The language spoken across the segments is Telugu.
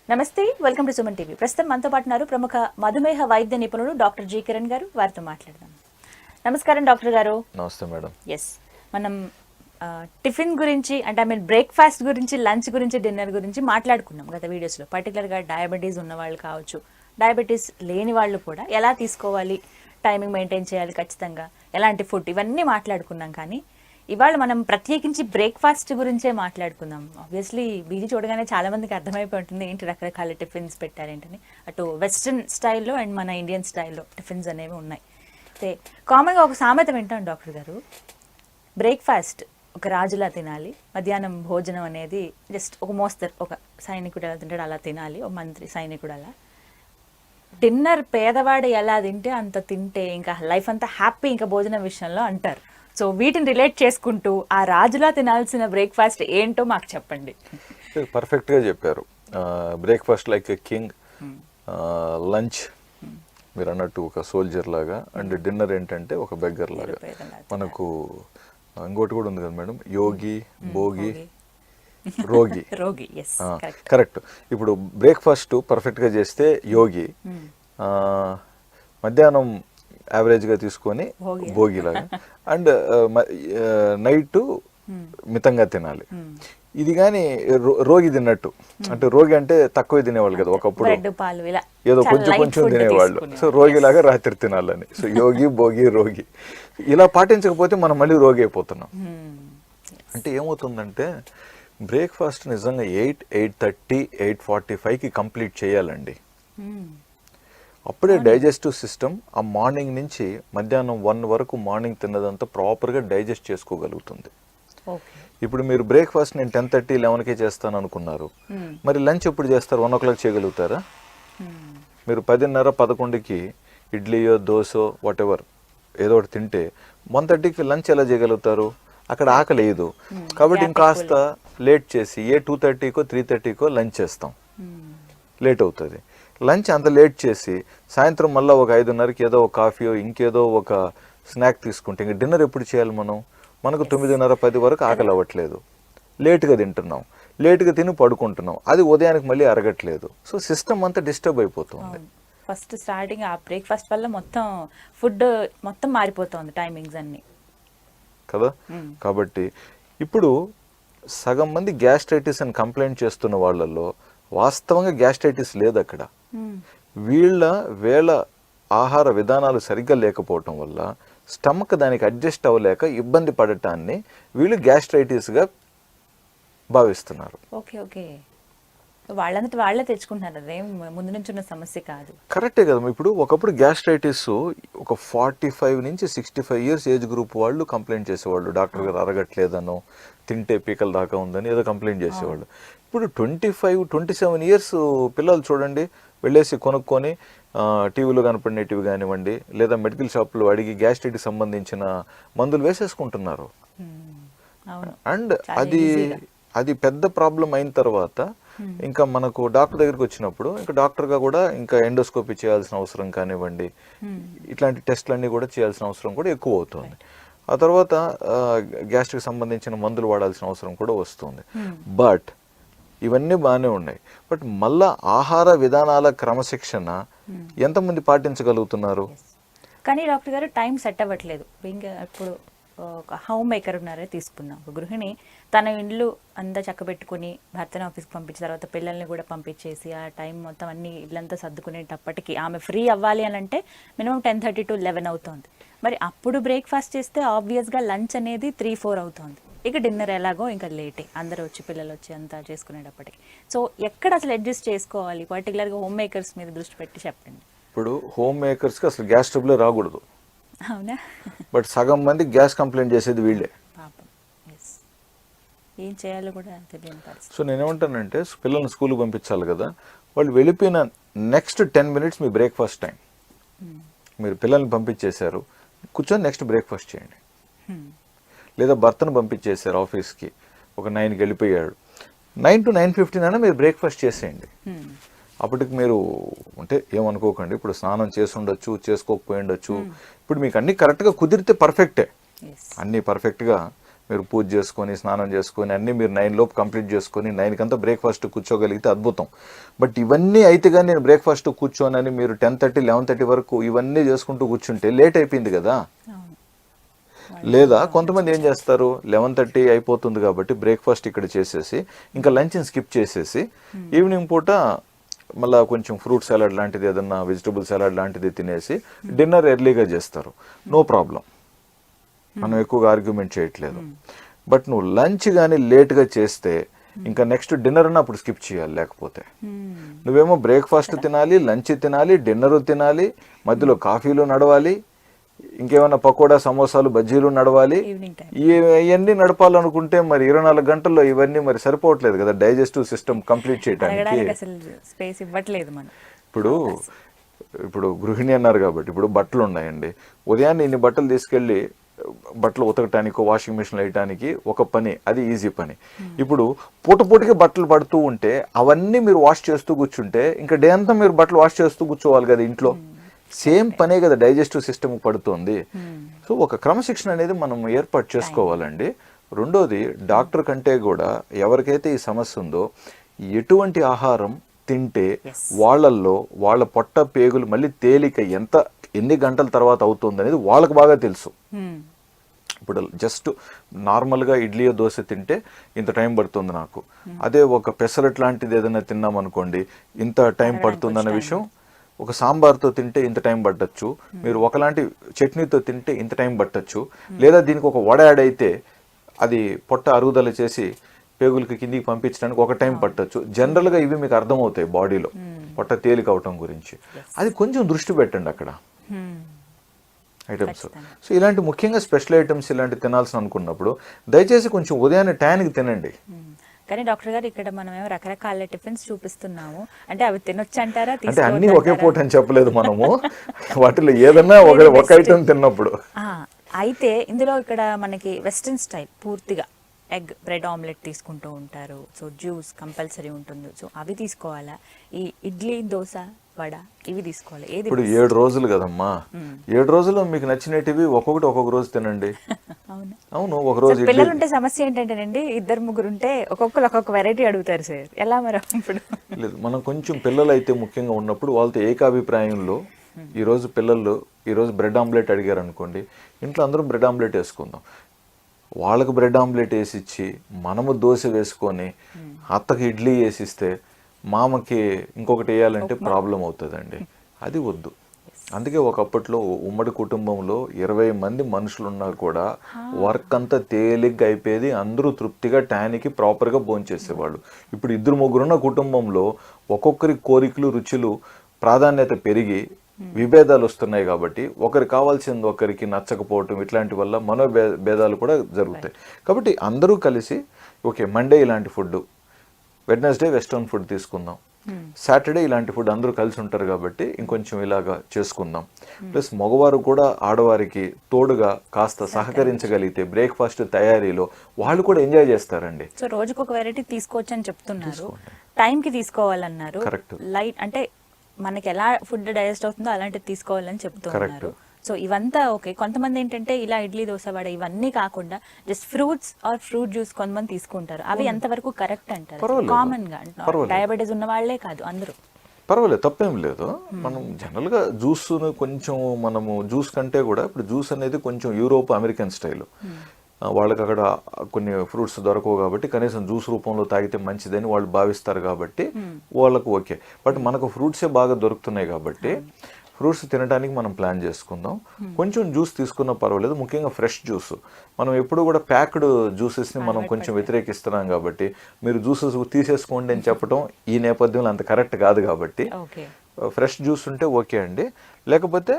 నమస్తే, వెల్కమ్ టు సుమన్ టీవీ. ప్రస్తుతం మనతో పాటు ఉన్నారు ప్రముఖ మధుమేహ వైద్య నిపుణుడు డాక్టర్ జి కిరణ్ గారు. వారితో మాట్లాడదాం. నమస్కారం డాక్టర్ గారు. నమస్తే మేడం. ఎస్, మనం టిఫిన్ గురించి అంటే బ్రేక్ఫాస్ట్ గురించి, లంచ్ గురించి, డిన్నర్ గురించి మాట్లాడుకున్నాం గత వీడియోస్లో. పర్టికులర్గా డయాబెటీస్ ఉన్న వాళ్ళు కావచ్చు, డయాబెటీస్ లేని వాళ్ళు కూడా ఎలా తీసుకోవాలి, టైమింగ్ మెయింటైన్ చేయాలి ఖచ్చితంగా, ఎలాంటి ఫుడ్, ఇవన్నీ మాట్లాడుకున్నాం. కానీ ఇవాళ మనం ప్రత్యేకించి బ్రేక్ఫాస్ట్ గురించే మాట్లాడుకుందాం. ఆబ్వియస్లీ బీజీ చూడగానే చాలా మందికి అర్థమైపోయి ఉంటుంది ఏంటి రకరకాల టిఫిన్స్ పెట్టారేంటని. అటు వెస్ట్రన్ స్టైల్లో అండ్ మన ఇండియన్ స్టైల్లో టిఫిన్స్ అనేవి ఉన్నాయి. అయితే కామన్గా ఒక సామెత వింటాం డాక్టర్ గారు, బ్రేక్ఫాస్ట్ ఒక రాజులా తినాలి, మధ్యాహ్నం భోజనం అనేది జస్ట్ ఒక మోస్తరు, ఒక సైనికుడు ఎలా తింటాడు అలా తినాలి, ఒక మంత్రి సైనికుడు అలా. డిన్నర్ పేదవాడు ఎలా తింటే అంత తింటే ఇంకా లైఫ్ అంతా హ్యాపీ ఇంకా భోజనం విషయంలో అంటారు. సో వీటిని రిలేట్ చేసుకుంటూ ఆ రాజులా తినాల్సిన బ్రేక్ఫాస్ట్ ఏంటో మాకు చెప్పండి. పర్ఫెక్ట్గా చెప్పారు. Breakfast like a king, lunch మీరు అన్నట్టు ఒక సోల్జర్ లాగా, అండ్ డిన్నర్ ఏంటంటే ఒక బెగ్గర్ లాగా. మనకు ఇంకోటి కూడా ఉంది కదా మేడం, యోగి, భోగి, రోగి. రోగి, కరెక్ట్. ఇప్పుడు బ్రేక్ఫాస్ట్ పర్ఫెక్ట్గా చేస్తే యోగి, మధ్యాహ్నం యావరేజ్గా తీసుకొని భోగిలాగా, అండ్ నైట్ మితంగా తినాలి. ఇది కానీ రోగి తిన్నట్టు, అంటే రోగి అంటే తక్కువ తినేవాళ్ళు కదా ఒకప్పుడు, ఏదో కొంచెం కొంచెం తినేవాళ్ళు. సో రోగిలాగా రాత్రి తినాలని. సో యోగి, భోగి, రోగి ఇలా పాటించకపోతే మనం మళ్ళీ రోగి అయిపోతున్నాం. అంటే ఏమవుతుందంటే బ్రేక్ఫాస్ట్ నిజంగా 8:30, 8:45కి కంప్లీట్ చేయాలండి. అప్పుడే డైజెస్టివ్ సిస్టమ్ ఆ మార్నింగ్ నుంచి మధ్యాహ్నం 1 వరకు మార్నింగ్ తిన్నదంతా ప్రాపర్గా డైజెస్ట్ చేసుకోగలుగుతుంది. ఇప్పుడు మీరు బ్రేక్ఫాస్ట్ నేను 10:30, 11కే చేస్తాను అనుకున్నారు, మరి లంచ్ ఎప్పుడు చేస్తారు? 1 o'clock చేయగలుగుతారా? మీరు 10:30, 11కి ఇడ్లీయో, దోశో, వాటెవర్ ఏదో ఒకటి తింటే 1:30కి లంచ్ ఎలా చేయగలుగుతారు? అక్కడ ఆకలి లేదు. కాబట్టి ఇంకాస్త లేట్ చేసి 2:30కో 3:30కో లంచ్ చేస్తాం, లేట్ అవుతుంది. లంచ్ అంత లేట్ చేసి సాయంత్రం మళ్ళీ ఒక 5:30కి ఏదో ఒక కాఫీయో ఇంకేదో ఒక స్నాక్ తీసుకుంటే ఇంక డిన్నర్ ఎప్పుడు చేయాలి మనం? మనకు 9:30, 10 వరకు ఆకలి అవ్వట్లేదు, లేట్గా తింటున్నాం, లేట్గా తిని పడుకుంటున్నాం, అది ఉదయానికి మళ్ళీ అరగట్లేదు. సో సిస్టమ్ అంతా డిస్టర్బ్ అయిపోతుంది. ఫస్ట్ స్టార్టింగ్ ఆ బ్రేక్ఫాస్ట్ వల్ల మొత్తం ఫుడ్ మొత్తం మారిపోతుంది, టైమింగ్స్ అన్ని కదా. కాబట్టి ఇప్పుడు సగం మంది గ్యాస్ట్రైటిస్ అని కంప్లైంట్ చేస్తున్న వాళ్ళల్లో వాస్తవంగా గ్యాస్ట్రైటిస్ లేదు అక్కడ. వీళ్ళ ఆహార విధానాలు సరిగ్గా లేకపోవటం వల్ల స్టమక్ దానికి అడ్జస్ట్ అవ్వలేక ఇబ్బంది పడటాన్ని వీళ్ళు గ్యాస్ట్రైటిస్గా భావిస్తున్నారు. ఓకే ఓకే, వాళ్ళంతటి వాళ్ళే తెచ్చుకుంటున్నారు, అదేం ముందు నుంచి ఉన్న సమస్య కాదు. కరెక్టే కదా. ఇప్పుడు ఒకప్పుడు గ్యాస్ట్రైటిస్ ఒక 45 నుంచి 65 ఇయర్స్ ఏజ్ గ్రూప్ వాళ్ళు కంప్లైంట్ చేసేవాళ్ళు, డాక్టర్ గారు అరగట్లేదనో, తింటే పీకల దాకా ఉందని ఏదో కంప్లైంట్ చేసేవాళ్ళు. ఇప్పుడు 25, 27 ఇయర్స్ పిల్లలు చూడండి, వెళ్ళేసి కొనుక్కొని టీవీలో కనపడినవి కానివ్వండి, లేదా మెడికల్ షాప్లో అడిగి గ్యాస్ట్రైటిస్ సంబంధించిన మందులు వేసేసుకుంటున్నారు. అండ్ అది పెద్ద ప్రాబ్లం అయిన తర్వాత ఇంకా మనకు డాక్టర్ దగ్గరికి వచ్చినప్పుడు ఇంకా డాక్టర్గా కూడా ఇంకా ఎండోస్కోపీ చేయాల్సిన అవసరం కానివ్వండి, ఇట్లాంటి టెస్ట్లన్నీ కూడా చేయాల్సిన అవసరం కూడా ఎక్కువ అవుతుంది. ఆ తర్వాత గ్యాస్ట్రిక్ సంబంధించిన మందులు వాడాల్సిన అవసరం కూడా వస్తుంది. బట్ ఇవన్నీ బాగానే ఉన్నాయి. బట్ మళ్ళా ఆహార విధానాల క్రమశిక్షణ ఎంతమంది పాటించగలుగుతున్నారు? కానీ డాక్టర్ గారు టైం సెట్ అవ్వట్లేదు. ఇప్పుడు ఒక హోమ్ మేకర్ ఉన్నారే తీసుకున్నాం, ఒక గృహిణి తన ఇండ్లు అంతా చక్కబెట్టుకుని భర్తను ఆఫీస్కి పంపించిన తర్వాత పిల్లల్ని కూడా పంపించేసి ఆ టైం మొత్తం అన్ని ఇల్లంతా సర్దుకునేటప్పటికి ఆమె ఫ్రీ అవ్వాలి అని అంటే మినిమం 10:30 to 11 అవుతుంది. మరి అప్పుడు బ్రేక్ఫాస్ట్ చేస్తే ఆబ్వియస్గా లంచ్ అనేది 3-4 అవుతుంది. ఇక డిన్నర్ ఎలాగో ఇంకా లేటే, అందరూ వచ్చి పిల్లలు వచ్చి అంతా చేసుకునేటప్పటికి. సో ఎక్కడ అసలు అడ్జస్ట్ చేసుకోవాలి? పర్టికులర్గా హోమ్ మేకర్స్ మీద దృష్టి పెట్టి చెప్పండి. ఇప్పుడు హోమ్ మేకర్స్కి అసలు గ్యాస్ ట్రబుల్ రాకూడదు. అవునా? బట్ సగం మంది గ్యాస్ కంప్లైంట్ చేసేది వీళ్ళే. పాపం, ఏం చేయాలో కూడా తెలియని పరిస్థితి. సో నేనేమంటానంటే పిల్లల్ని స్కూల్కి పంపించాలి కదా, వాళ్ళు వెళ్ళిపోయిన నెక్స్ట్ 10 minutes మీ బ్రేక్ఫాస్ట్ టైం. మీరు పిల్లల్ని పంపించేశారు, కూర్చొని నెక్స్ట్ బ్రేక్ఫాస్ట్ చేయండి. లేదా భర్తను పంపించేశారు ఆఫీస్కి, ఒక 9కి వెళ్ళిపోయాడు, 9 to 9:15 అయినా మీరు బ్రేక్ఫాస్ట్ చేసేయండి. అప్పటికి మీరు అంటే ఏమనుకోకండి, ఇప్పుడు స్నానం చేసి ఉండొచ్చు, చేసుకోకపోయి ఉండొచ్చు. ఇప్పుడు మీకు అన్నీ కరెక్ట్గా కుదిరితే పర్ఫెక్టే, అన్నీ పర్ఫెక్ట్గా మీరు పూజ చేసుకొని స్నానం చేసుకొని అన్నీ మీరు 9 లోపు కంప్లీట్ చేసుకొని 9 కంతా బ్రేక్ఫాస్ట్ కూర్చోగలిగితే అద్భుతం. బట్ ఇవన్నీ అయితే కానీ నేను బ్రేక్ఫాస్ట్ కూర్చోనని మీరు 10:30 11:30 వరకు ఇవన్నీ చేసుకుంటూ కూర్చుంటే లేట్ అయిపోయింది కదా. లేదా కొంతమంది ఏం చేస్తారు, 11:30 అయిపోతుంది కాబట్టి బ్రేక్ఫాస్ట్ ఇక్కడ చేసేసి ఇంకా లంచ్ని స్కిప్ చేసేసి ఈవినింగ్ పూట మళ్ళీ కొంచెం ఫ్రూట్ సలాడ్ లాంటిది ఏదన్నా వెజిటబుల్ సలాడ్ లాంటిది తినేసి డిన్నర్ ఎర్లీగా చేస్తారు. నో ప్రాబ్లం, మనం ఎక్కువగా ఆర్గ్యుమెంట్ చేయట్లేదు. బట్ నువ్వు లంచ్ కానీ లేట్గా చేస్తే ఇంకా నెక్స్ట్ డిన్నర్ అన్న అప్పుడు స్కిప్ చేయాలి. లేకపోతే నువ్వేమో బ్రేక్ఫాస్ట్ తినాలి, లంచ్ తినాలి, డిన్నర్ తినాలి, మధ్యలో కాఫీలు నడవాలి, ఇంకేమైనా పకోడా సమోసాలు బజ్జీలు నడవాలి. ఇవన్నీ నడపాలనుకుంటే మరి 24 గంటల్లో ఇవన్నీ మరి సరిపోవట్లేదు కదా డైజెస్టివ్ సిస్టమ్ కంప్లీట్ చేయడానికి. ఇప్పుడు గృహిణి అన్నారు కాబట్టి ఇప్పుడు బట్టలు ఉన్నాయండి. ఉదయాన్నే ఇన్ని బట్టలు తీసుకెళ్ళి బట్టలు ఉతకటానికి వాషింగ్ మిషన్ వేయటానికి ఒక పని, అది ఈజీ పని. ఇప్పుడు పూటకి బట్టలు పడుతూ ఉంటే అవన్నీ మీరు వాష్ చేస్తూ కూర్చుంటే ఇంకా డే అంతా మీరు బట్టలు వాష్ చేస్తూ కూర్చోవాలి కదా ఇంట్లో. సేమ్ పనే కదా డైజెస్టివ్ సిస్టమ్ పడుతుంది. సో ఒక క్రమశిక్షణ అనేది మనం ఏర్పాటు చేసుకోవాలండి. రెండోది, డాక్టర్ కంటే కూడా ఎవరికైతే ఈ సమస్య ఉందో ఎటువంటి ఆహారం తింటే వాళ్ళల్లో వాళ్ళ పొట్ట పేగులు మళ్ళీ తేలిక ఎన్ని గంటల తర్వాత అవుతుంది అనేది వాళ్ళకు బాగా తెలుసు. ఇప్పుడు జస్ట్ నార్మల్గా ఇడ్లీ దోశ తింటే ఇంత టైం పడుతుంది నాకు, అదే ఒక పెసరట్ లాంటిది ఏదైనా తిన్నాం అనుకోండి ఇంత టైం పడుతుందన్న విషయం, ఒక సాంబార్తో తింటే ఇంత టైం పట్టచ్చు, మీరు ఒకలాంటి చట్నీతో తింటే ఇంత టైం పట్టచ్చు, లేదా దీనికి ఒక వడ యాడ్ అయితే అది పొట్ట అరుగుదల చేసి పేగులకి కిందికి పంపించడానికి ఒక టైం పట్టచ్చు. జనరల్గా ఇవి మీకు అర్థమవుతాయి బాడీలో పొట్ట తేలిక అవటం గురించి. అది కొంచెం దృష్టి పెట్టండి అక్కడ ఐటమ్స్. సో ఇలాంటి ముఖ్యంగా స్పెషల్ ఐటమ్స్ ఇలాంటి తినాల్సిన అనుకున్నప్పుడు దయచేసి కొంచెం ఉదయాన్నే టైంకి తినండి. కానీ డాక్టర్ గారు ఇక్కడ మనం ఏమో రకరకాల టిఫిన్స్ చూపిస్తున్నాము, అంటే అవి తినొచ్చు అంటారా? అంటే అన్ని ఒకే పూట అని చెప్పలేదు మనము, వాటిలో ఏదన్నా ఒక ఐటమ్ తిన్నప్పుడు. అయితే ఇందులో ఇక్కడ మనకి వెస్ట్రన్ స్టైల్ పూర్తిగా ఎగ్ బ్రెడ్ ఆమ్లెట్ తీసుకుంటూ ఉంటారు, సో జ్యూస్ కంపల్సరీ ఉంటుంది, సో అవి తీసుకోవాలా? ఈ ఇడ్లీ దోశ వడ ఇవి తీసుకోవాలి? ఏది ఇప్పుడు 7 రోజులు కదమ్మా, 7 రోజుల్లో మీకు నచ్చినటివి ఒక్కొక్క రోజు తినండి. అవును, ఒక రోజు పిల్లలు ఉంటే సమస్య ఏంటంటేనండి, 2-3 ఉంటే ఒక్కొక్కరు ఒక్కొక్క వెరైటీ అడుగుతారు సార్, ఎలా మరి? ఇప్పుడు లేదు, మనం కొంచెం పిల్లలు అయితే ముఖ్యంగా ఉన్నప్పుడు వాళ్ళతో ఏకాభిప్రాయంలో ఈరోజు బ్రెడ్ ఆమ్లెట్ అడిగారు అనుకోండి, ఇంట్లో అందరూ బ్రెడ్ ఆమ్లెట్ వేసుకుందాం. వాళ్ళకు బ్రెడ్ ఆమ్లెట్ వేసిచ్చి మనము దోశ వేసుకొని అత్తకి ఇడ్లీ వేసిస్తే మామకి ఇంకొకటి వేయాలంటే ప్రాబ్లం అవుతుందండి. అది వద్దు. అందుకే ఒకప్పట్లో ఉమ్మడి కుటుంబంలో 20 మంది మనుషులున్నా కూడా వర్క్ అంతా తేలిగ్గా అయిపోయేది, అందరూ తృప్తిగా టైంకి ప్రాపర్గా భోంచేసేవాళ్ళు. ఇప్పుడు 2-3 ఉన్న కుటుంబంలో ఒక్కొక్కరి కోరికలు రుచులు ప్రాధాన్యత పెరిగి విభేదాలు వస్తున్నాయి కాబట్టి ఒకరికి కావాల్సింది ఒకరికి నచ్చకపోవటం ఇట్లాంటి వల్ల మనోభేదాలు కూడా జరుగుతాయి. కాబట్టి అందరూ కలిసి ఓకే మండే ఇలాంటి ఫుడ్, వెడ్నెస్డే వెస్టర్న్ ఫుడ్ తీసుకుందాం, సాటర్డే ఇలాంటి ఫుడ్ అందరూ కలిసి ఉంటారు కాబట్టి ఇంకొంచెం ఇలాగా చేసుకుందాం. ప్లస్ మగవారు కూడా ఆడవారికి తోడుగా కాస్త సహకరించగలిగితే బ్రేక్ఫాస్ట్ తయారీలో వాళ్ళు కూడా ఎంజాయ్ చేస్తారండి. సో రోజుకొక వెరైటీ తీసుకోవచ్చు అని చెప్తున్నారు, టైంకి తీసుకోవాలన్నారు. కరెక్ట్. లైట్ అంటే మనకి ఎలా ఫుడ్ డైజెస్ట్ అవుతుందో అలాంటిది తీసుకోవాలని చెప్తున్నారు. సో ఇవంతా ఓకే. కొంతమంది ఏంటంటే ఇలా ఇడ్లీ దోశ వడ ఇవన్నీ కాకుండా just fruits or fruit juice కొంతమంది తీసుకుంటారు, అవి ఎంతవరకు కరెక్ట్ అంటారు? కామన్ గా డయాబెటీస్ ఉన్న వాళ్ళే కాదు అందరూ. పర్వాలేదు, తప్పేం లేదు. మనం జనరల్గా జ్యూస్ను కొంచెం మనము జ్యూస్ కంటే కూడా ఇప్పుడు జ్యూస్ అనేది కొంచెం యూరోప్ అమెరికన్ స్టైల్. వాళ్ళకి అక్కడ కొన్ని ఫ్రూట్స్ దొరకవు కాబట్టి కనీసం జ్యూస్ రూపంలో తాగితే మంచిదని వాళ్ళు భావిస్తారు కాబట్టి వాళ్ళకు ఓకే. బట్ మనకు ఫ్రూట్సే బాగా దొరుకుతున్నాయి కాబట్టి ఫ్రూట్స్ తినడానికి మనం ప్లాన్ చేసుకుందాం. కొంచెం జ్యూస్ తీసుకున్నా పర్వాలేదు, ముఖ్యంగా ఫ్రెష్ జ్యూస్. మనం ఎప్పుడు కూడా ప్యాక్డ్ జ్యూసెస్ని మనం కొంచెం వ్యతిరేకిస్తున్నాం కాబట్టి మీరు జ్యూసెస్ తీసేసుకోండి అని చెప్పడం ఈ నేపథ్యంలో అంత కరెక్ట్ కాదు కాబట్టి ఫ్రెష్ జ్యూస్ ఉంటే ఓకే అండి, లేకపోతే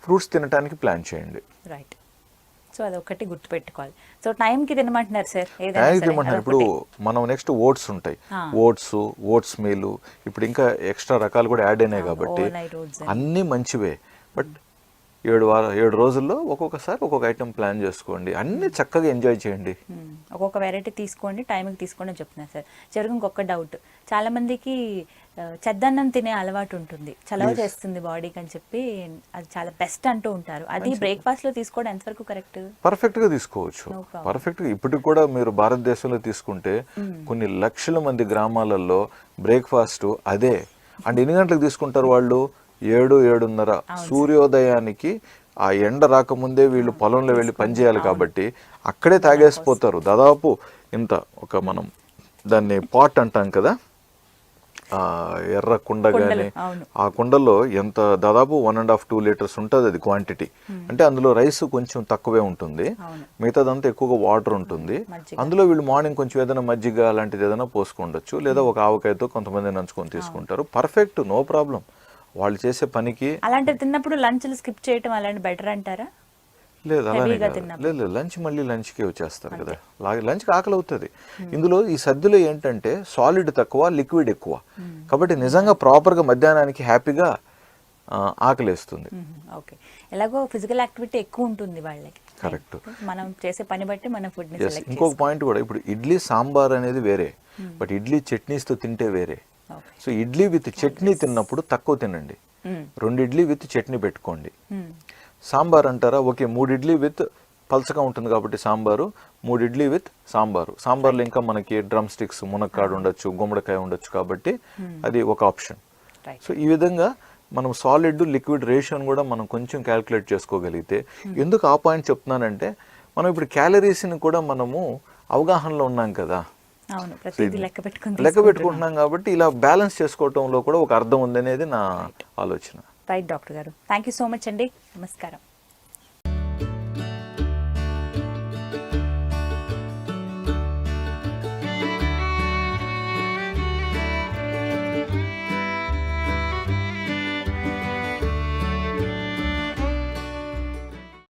ఫ్రూట్స్ తినడానికి ప్లాన్ చేయండి. రైట్. సో అదొకటి గుర్తుపెట్టుకోవాలి. సో టైంకి తినమంటున్నారు సార్, ఇప్పుడు మనం నెక్స్ట్ ఓట్స్ ఉంటాయి, ఓట్స్ మీల్, ఇప్పుడు ఇంకా ఎక్స్ట్రా రకాలు కూడా యాడ్ అయినాయి కాబట్టి అన్నీ మంచివే. బట్ 7 రోజుల్లో ఒక్కొక్కసారి ఒక్కొక్క ఐటెం ప్లాన్ చేసుకోండి, అన్ని చక్కగా ఎంజాయ్ చేయండి. ఒక్కొక్క వెరైటీ తీసుకోండి, టైంకి తీసుకోండి అని చెప్తున్నారు సార్. చివరికి ఇంకొక డౌట్, చాలా మందికి చెద్దన్నం తినే అలవాటు ఉంటుంది, చలవ చేస్తుంది బాడీకి అని చెప్పి అది చాలా బెస్ట్ అంటూ ఉంటారు. అది బ్రేక్ఫాస్ట్ లో తీసుకోవడం ఎంతవరకు కరెక్ట్? పర్ఫెక్ట్ గా తీసుకోవచ్చు, పర్ఫెక్ట్ గా. ఇప్పటికి కూడా మీరు భారతదేశంలో తీసుకుంటే కొన్ని లక్షల మంది గ్రామాలలో బ్రేక్ఫాస్ట్ అదే. అండ్ ఎన్ని గంటలకు తీసుకుంటారు వాళ్ళు? 7-7:30 సూర్యోదయానికి. ఆ ఎండ రాకముందే వీళ్ళు పొలంలో వెళ్ళి పనిచేయాలి కాబట్టి అక్కడే తాగేసిపోతారు. దాదాపు ఇంత ఒక మనం దాన్ని పాట్ అంటాం కదా, ఎర్ర కుండ కానీ, ఆ కుండలో ఎంత దాదాపు 1.5-2 లీటర్స్ ఉంటుంది అది క్వాంటిటీ. అంటే అందులో రైస్ కొంచెం తక్కువే ఉంటుంది, మిగతాదంతా ఎక్కువగా వాటర్ ఉంటుంది. అందులో వీళ్ళు మార్నింగ్ కొంచెం ఏదైనా మజ్జిగ అలాంటిది ఏదైనా పోసుకోండొచ్చు, లేదా ఒక ఆవకాయతో కొంతమంది నంచుకొని తీసుకుంటారు. Perfect, no problem. వాళ్ళు చేసే పనికి అలాంటివి తిన్నప్పుడు లంచ్లు స్కిప్ చేయటం అలాంటి బెటర్ అంటారా? లేదు, అలానే లేదు. లంచ్ మళ్ళీ లంచ్కే వచ్చేస్తారు కదా, లంచ్కి ఆకలి అవుతుంది. ఇందులో ఈ సద్దులో ఏంటంటే సాలిడ్ తక్కువ, లిక్విడ్ ఎక్కువ, కాబట్టి నిజంగా ప్రాపర్గా మధ్యాహ్నానికి హ్యాపీగా ఆకలిస్తుంది. ఓకే, ఎలాగో ఫిజికల్ యాక్టివిటీ ఎక్కువ ఉంటుంది వాళ్ళకి. కరెక్ట్. మనం చేసే పని బట్టి మన ఫుడ్ ని సెలెక్ట్. ఇంకొక పాయింట్ కూడా, ఇప్పుడు ఇడ్లీ సాంబార్ అనేది వేరే, బట్ ఇడ్లీ చట్నీస్తో తింటే వేరే. సో ఇడ్లీ విత్ చట్నీ తిన్నప్పుడు తక్కువ తినండి, 2 ఇడ్లీ విత్ చట్నీ పెట్టుకోండి. సాంబార్ అంటారా, ఓకే 3 ఇడ్లీ విత్ పల్చగా ఉంటుంది కాబట్టి సాంబారు, 3 ఇడ్లీ విత్ సాంబారు. సాంబార్లో ఇంకా మనకి డ్రమ్ స్టిక్స్, మునక్కాడు ఉండొచ్చు, గుమ్మడికాయ ఉండొచ్చు, కాబట్టి అది ఒక ఆప్షన్. సో ఈ విధంగా మనం సాలిడ్ లిక్విడ్ రేషియోని కూడా మనం కొంచెం క్యాలిక్యులేట్ చేసుకోగలిగితే, ఎందుకు ఆ పాయింట్ చెప్తున్నానంటే, మనం ఇప్పుడు క్యాలరీస్ని కూడా మనము అవగాహనలో ఉన్నాం కదా, లెక్క పెట్టుకుంటున్నాం కాబట్టి ఇలా బ్యాలెన్స్ చేసుకోవటంలో కూడా ఒక అర్థం ఉంది అనేది నా ఆలోచన. రైట్ డాక్టర్ గారు, థ్యాంక్ యూ సో మచ్ అండి, నమస్కారం.